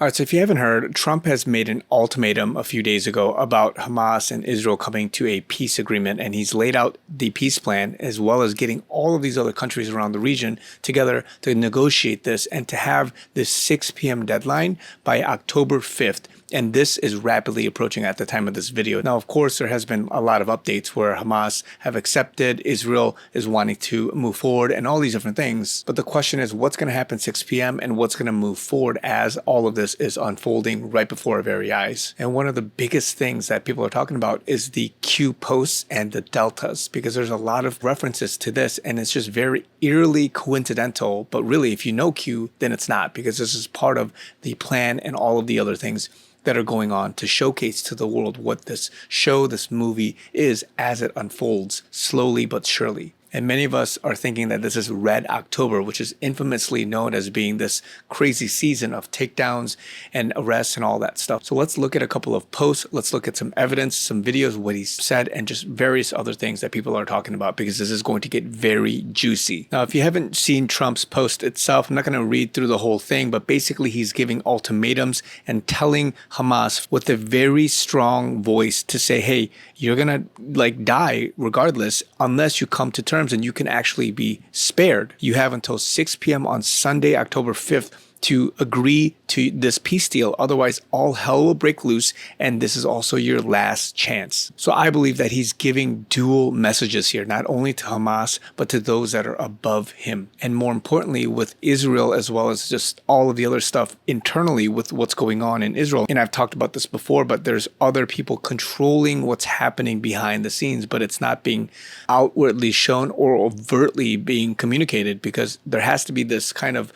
All right, so if you haven't heard, Trump has made an ultimatum a few days ago about Hamas and Israel coming to a peace agreement, and he's laid out the peace plan as well as getting all of these other countries around the region together to negotiate this and to have this 6 p.m. deadline by October 5th. And this is rapidly approaching at the time of this video. Now, of course, there has been a lot of updates where Hamas have accepted, Israel is wanting to move forward, and all these different things. But the question is, what's going to happen 6 p.m. and what's going to move forward as all of this is unfolding right before our very eyes? And one of the biggest things that people are talking about is the Q posts and the deltas, because there's a lot of references to this, and it's just very eerily coincidental. But really, if you know Q, then it's not, because this is part of the plan and all of the other things that are going on to showcase to the world what this show, this movie is as it unfolds slowly but surely. And many of us are thinking that this is Red October, which is infamously known as being this crazy season of takedowns and arrests and all that stuff. So let's look at a couple of posts. Let's look at some evidence, some videos, what he said, and just various other things that people are talking about, because this is going to get very juicy. Now, if you haven't seen Trump's post itself, I'm not going to read through the whole thing, but basically he's giving ultimatums and telling Hamas with a very strong voice to say, hey, you're going to die regardless unless you come to terms and you can actually be spared. You have until 6 p.m. on Sunday, October 5th, to agree to this peace deal. Otherwise, all hell will break loose, and this is also your last chance. So I believe that he's giving dual messages here, not only to Hamas, but to those that are above him. And more importantly, with Israel, as well as just all of the other stuff internally with what's going on in Israel. And I've talked about this before, but there's other people controlling what's happening behind the scenes, but it's not being outwardly shown or overtly being communicated, because there has to be this kind of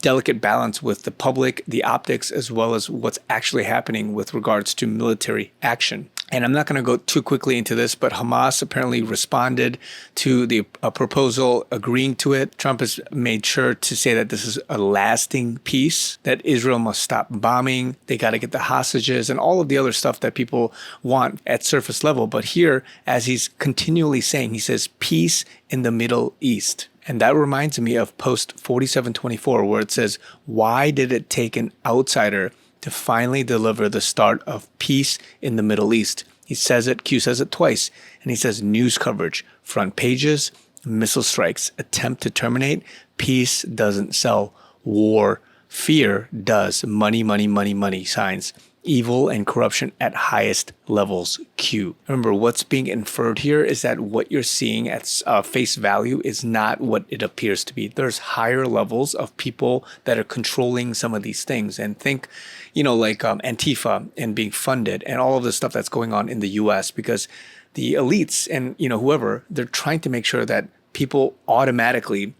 delicate balance with the public, the optics, as well as what's actually happening with regards to military action. And I'm not going to go too quickly into this, but Hamas apparently responded to the proposal, agreeing to it. Trump has made sure to say that this is a lasting peace, that Israel must stop bombing, they got to get the hostages, and all of the other stuff that people want at surface level. But here, as he's continually saying, he says, peace in the Middle East. And that reminds me of post 4724, where it says, why did it take an outsider to finally deliver the start of peace in the Middle East? He says it, Q says it twice, and he says news coverage, front pages, missile strikes, attempt to terminate, peace doesn't sell, war, fear does, money, money, money, money signs. Evil and corruption at highest levels, Q. Remember, what's being inferred here is that what you're seeing at face value is not what it appears to be. There's higher levels of people that are controlling some of these things. And think, like Antifa and being funded and all of the stuff that's going on in the U.S. because the elites and, whoever, they're trying to make sure that people automatically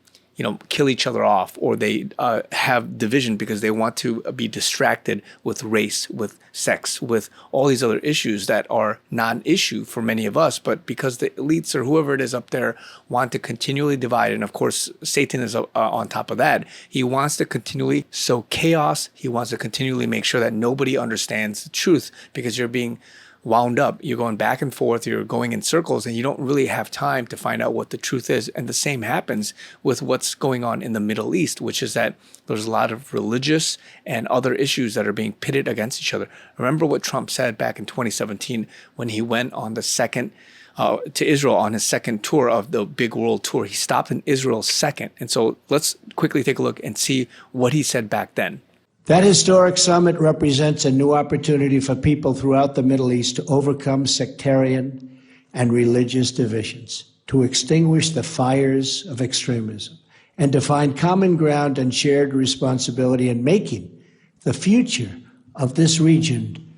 kill each other off, or they have division because they want to be distracted with race, with sex, with all these other issues that are not an issue for many of us. But because the elites or whoever it is up there want to continually divide, and of course, Satan is on top of that, he wants to continually sow chaos. He wants to continually make sure that nobody understands the truth, because you're being wound up. You're going back and forth, you're going in circles, and you don't really have time to find out what the truth is. And the same happens with what's going on in the Middle East, which is that there's a lot of religious and other issues that are being pitted against each other. Remember what Trump said back in 2017 when he went on the second to Israel on his second tour of the big world tour. He stopped in Israel second. And so let's quickly take a look and see what he said back then. That historic summit represents a new opportunity for people throughout the Middle East to overcome sectarian and religious divisions, to extinguish the fires of extremism, and to find common ground and shared responsibility in making the future of this region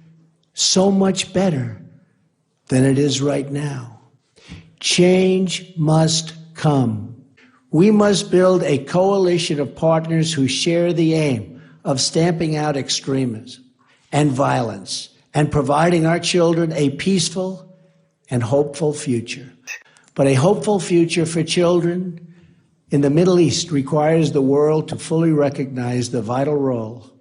so much better than it is right now. Change must come. We must build a coalition of partners who share the aim of stamping out extremism and violence and providing our children a peaceful and hopeful future. But a hopeful future for children in the Middle East requires the world to fully recognize the vital role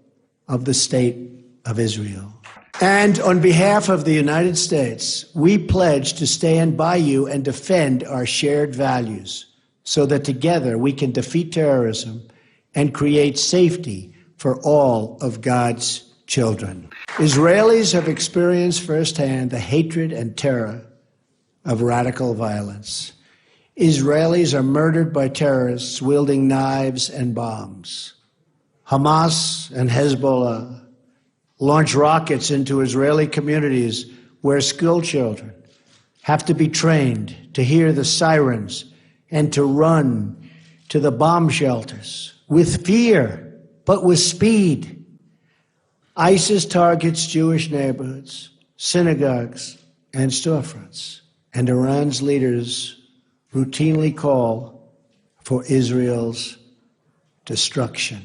of the State of Israel. And on behalf of the United States, we pledge to stand by you and defend our shared values so that together we can defeat terrorism and create safety for all of God's children. Israelis have experienced firsthand the hatred and terror of radical violence. Israelis are murdered by terrorists wielding knives and bombs. Hamas and Hezbollah launch rockets into Israeli communities where school children have to be trained to hear the sirens and to run to the bomb shelters with fear, but with speed. ISIS targets Jewish neighborhoods, synagogues, and storefronts. And Iran's leaders routinely call for Israel's destruction.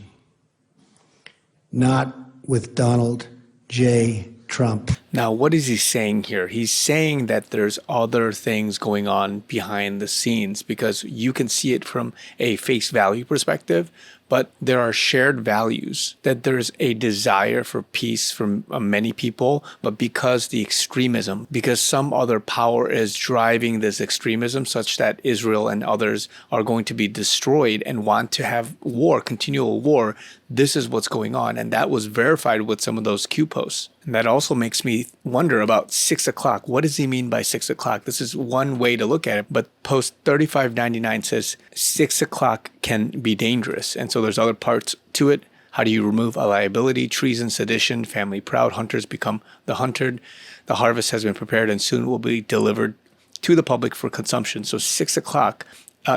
Not with Donald J. Trump. Now, what is he saying here? He's saying that there's other things going on behind the scenes because you can see it from a face value perspective, but there are shared values, that there's a desire for peace from many people, but because the extremism, because some other power is driving this extremism such that Israel and others are going to be destroyed and want to have war, continual war, this is what's going on. And that was verified with some of those Q posts. And that also makes me wonder about 6 o'clock. What does he mean by 6 o'clock? This is one way to look at it, but post 3599 says 6 o'clock can be dangerous. And so there's other parts to it. How do you remove a liability, treason, sedition, family proud, hunters become the hunted. The harvest has been prepared and soon will be delivered to the public for consumption. So 6 o'clock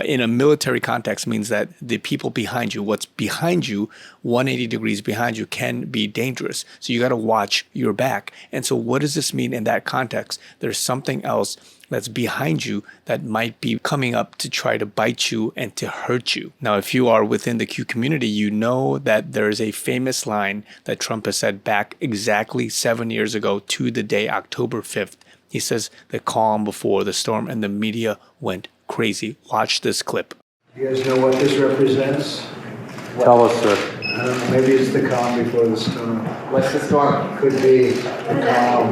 in a military context means that the people behind you, what's behind you, 180 degrees behind you, can be dangerous. So you got to watch your back. And so what does this mean in that context? There's something else that's behind you that might be coming up to try to bite you and to hurt you. Now, if you are within the Q community, you know that there's a famous line that Trump has said back exactly 7 years ago to the day, October 5th. He says, the calm before the storm, and the media went crazy. Watch this clip. You guys know what this represents? Tell us, sir. I don't know, maybe it's the calm before the storm. What's the storm? Could be the calm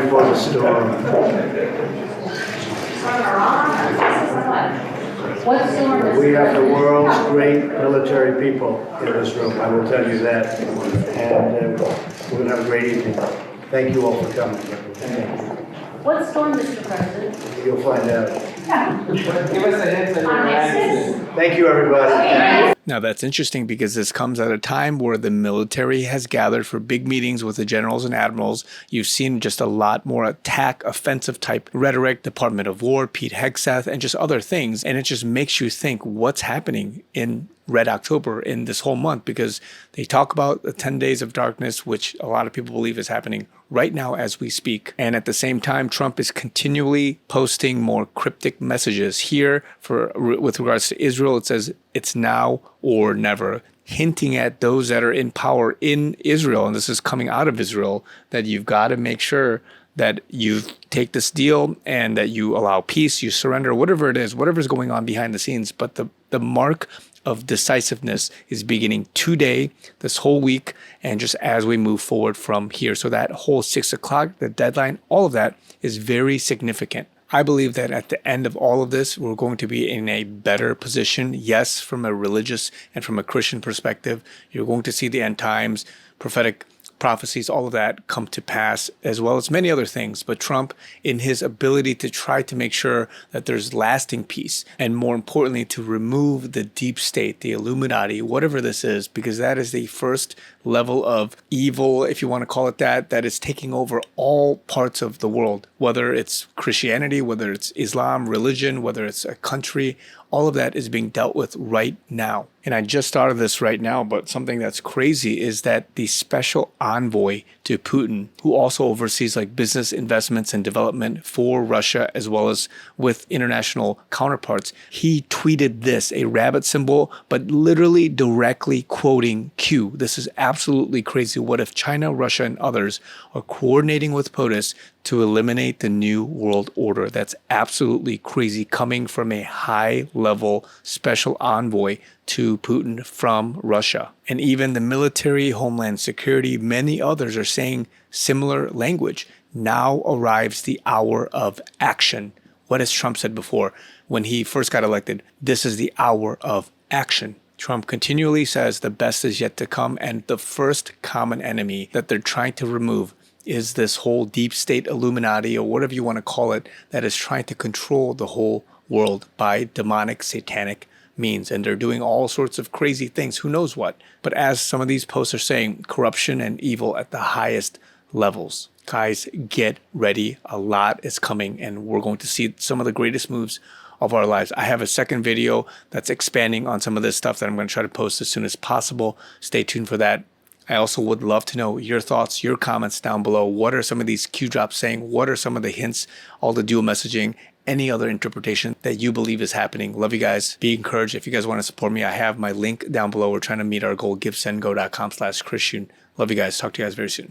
before the storm. What storm is We have the world's great military people in this room, I will tell you that. And we're going to have a great evening. Thank you all for coming. What storm, Mr. President? You'll find out. Give us a hint on your answer. Thank you, everybody. Now, that's interesting because this comes at a time where the military has gathered for big meetings with the generals and admirals. You've seen just a lot more attack, offensive type rhetoric, Department of War, Pete Hegseth, and just other things. And it just makes you think what's happening in Red October in this whole month, because they talk about the 10 days of darkness, which a lot of people believe is happening right now as we speak. And at the same time, Trump is continually posting more cryptic messages here with regards to Israel. It says it's now or never, hinting at those that are in power in Israel. And this is coming out of Israel, that you've got to make sure that you take this deal and that you allow peace, you surrender, whatever it is, whatever's going on behind the scenes. But the mark of decisiveness is beginning today, this whole week, and just as we move forward from here. So that whole 6 o'clock, the deadline, all of that is very significant. I believe that at the end of all of this, we're going to be in a better position. Yes, from a religious and from a Christian perspective, you're going to see the end times, prophetic prophecies, all of that come to pass, as well as many other things. But Trump, in his ability to try to make sure that there's lasting peace, and more importantly, to remove the deep state, the Illuminati, whatever this is, because that is the first level of evil, if you want to call it that, that is taking over all parts of the world, whether it's Christianity, whether it's Islam, religion, whether it's a country, all of that is being dealt with right now. And I just started this right now, but something that's crazy is that the special envoy to Putin, who also oversees like business investments and development for Russia, as well as with international counterparts, he tweeted this, a rabbit symbol, but literally directly quoting Q. This is absolutely crazy. What if China, Russia, and others are coordinating with POTUS to eliminate the New World Order? That's absolutely crazy, coming from a high-level special envoy to Putin from Russia. And even the military, Homeland Security, many others are saying similar language. Now arrives the hour of action. What has Trump said before when he first got elected? This is the hour of action. Trump continually says the best is yet to come, and the first common enemy that they're trying to remove is this whole deep state Illuminati, or whatever you want to call it, that is trying to control the whole world by demonic, satanic means. And they're doing all sorts of crazy things, who knows what. But as some of these posts are saying, corruption and evil at the highest levels. Guys, get ready. A lot is coming, and we're going to see some of the greatest moves of our lives. I have a second video that's expanding on some of this stuff that I'm going to try to post as soon as possible. Stay tuned for that. I also would love to know your thoughts, your comments down below. What are some of these Q drops saying? What are some of the hints, all the dual messaging, any other interpretation that you believe is happening? Love you guys. Be encouraged. If you guys want to support me, I have my link down below. We're trying to meet our goal, givesendgo.com/chrisyoonyt. Love you guys. Talk to you guys very soon.